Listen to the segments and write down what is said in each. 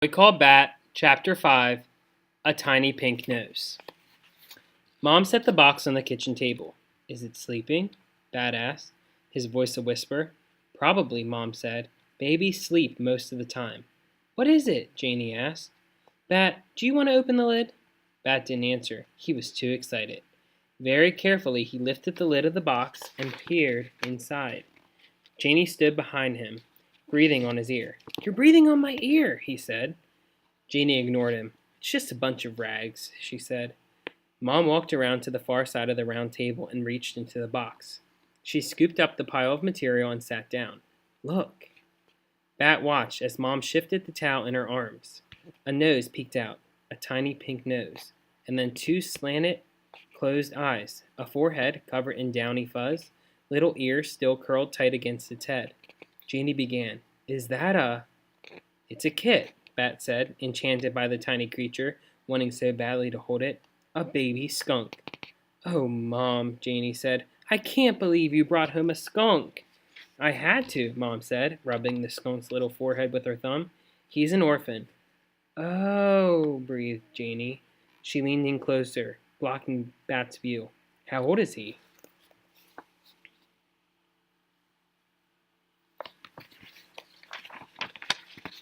We call Bat, Chapter 5, A Tiny Pink Nose. Mom set the box on the kitchen table. Is it sleeping? Bat asked, his voice a whisper. Probably, Mom said. Babies sleep most of the time. What is it? Janie asked. Bat, do you want to open the lid? Bat didn't answer. He was too excited. Very carefully, he lifted the lid of the box and peered inside. Janie stood behind him, breathing on his ear. You're breathing on my ear, he said. Janie ignored him. It's just a bunch of rags, she said. Mom walked around to the far side of the round table and reached into the box. She scooped up the pile of material and sat down. Look. Bat watched as Mom shifted the towel in her arms. A nose peeked out, a tiny pink nose, and then two slanted, closed eyes, a forehead covered in downy fuzz, little ears still curled tight against its head. Janie began, Is that a... It's a kit, Bat said, enchanted by the tiny creature, wanting so badly to hold it. A baby skunk. Oh, Mom, Janie said, I can't believe you brought home a skunk. I had to, Mom said, rubbing the skunk's little forehead with her thumb. He's an orphan. Oh, breathed Janie. She leaned in closer, blocking Bat's view. How old is he?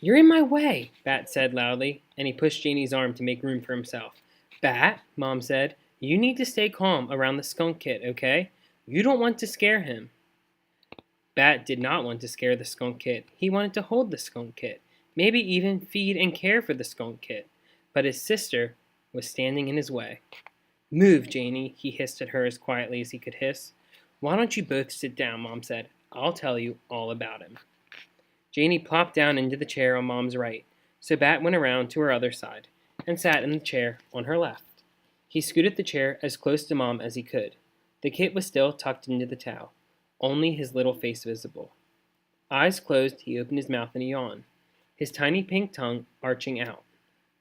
You're in my way, Bat said loudly, and he pushed Janie's arm to make room for himself. Bat, Mom said, you need to stay calm around the skunk kid, okay? You don't want to scare him. Bat did not want to scare the skunk kid. He wanted to hold the skunk kid, maybe even feed and care for the skunk kid. But his sister was standing in his way. Move, Janie, he hissed at her as quietly as he could hiss. Why don't you both sit down, Mom said. I'll tell you all about him. Janie plopped down into the chair on Mom's right, so Bat went around to her other side and sat in the chair on her left. He scooted the chair as close to Mom as he could. The kit was still tucked into the towel, only his little face visible. Eyes closed, he opened his mouth in a yawn, his tiny pink tongue arching out.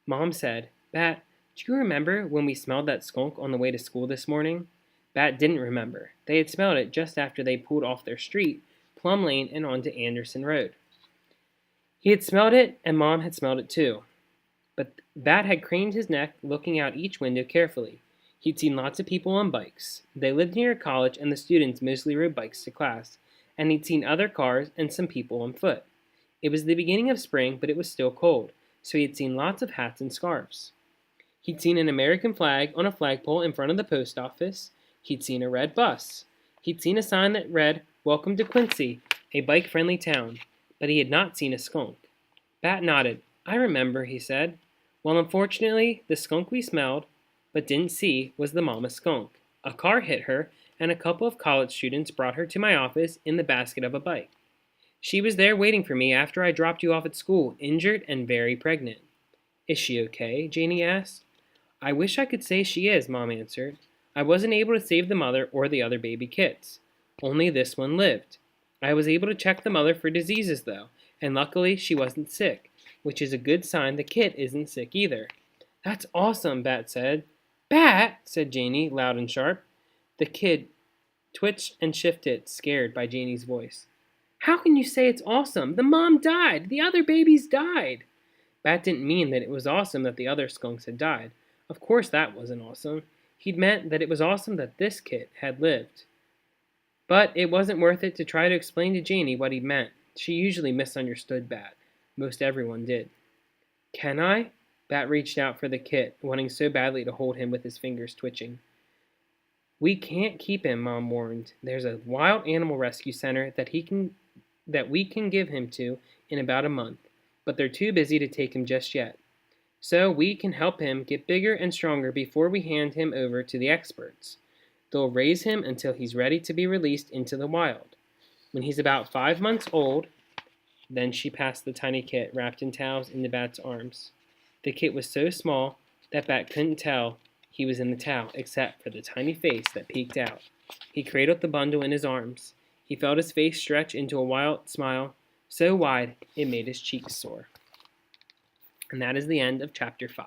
Mom said, Bat, do you remember when we smelled that skunk on the way to school this morning? Bat didn't remember. They had smelled it just after they pulled off their street, Plum Lane, and onto Anderson Road. He had smelled it, and Mom had smelled it too. But Bat had craned his neck, looking out each window carefully. He'd seen lots of people on bikes. They lived near a college, and the students mostly rode bikes to class. And he'd seen other cars and some people on foot. It was the beginning of spring, but it was still cold, so he had seen lots of hats and scarves. He'd seen an American flag on a flagpole in front of the post office. He'd seen a red bus. He'd seen a sign that read, Welcome to Quincy, a bike-friendly town. But he had not seen a skunk. Bat nodded. I remember, he said. Well, unfortunately, the skunk we smelled, but didn't see, was the mama skunk. A car hit her, and a couple of college students brought her to my office in the basket of a bike. She was there waiting for me after I dropped you off at school, injured and very pregnant. Is she okay? Janie asked. I wish I could say she is, Mom answered. I wasn't able to save the mother or the other baby kits. Only this one lived. I was able to check the mother for diseases, though, and luckily she wasn't sick, which is a good sign the kit isn't sick either. That's awesome, Bat said. Bat, said Janie, loud and sharp. The kid twitched and shifted, scared by Janie's voice. How can you say it's awesome? The mom died. The other babies died. Bat didn't mean that it was awesome that the other skunks had died. Of course that wasn't awesome. He'd meant that it was awesome that this kit had lived. But it wasn't worth it to try to explain to Janie what he meant. She usually misunderstood Bat. Most everyone did. Can I? Bat reached out for the kit, wanting so badly to hold him with his fingers twitching. We can't keep him, Mom warned. There's a wild animal rescue center that we can give him to in about a month, but they're too busy to take him just yet. So we can help him get bigger and stronger before we hand him over to the experts. They'll raise him until he's ready to be released into the wild. When he's about 5 months old, then she passed the tiny kit wrapped in towels into Bat's arms. The kit was so small that Bat couldn't tell he was in the towel except for the tiny face that peeked out. He cradled the bundle in his arms. He felt his face stretch into a wild smile, so wide it made his cheeks sore. And that is the end of Chapter 5.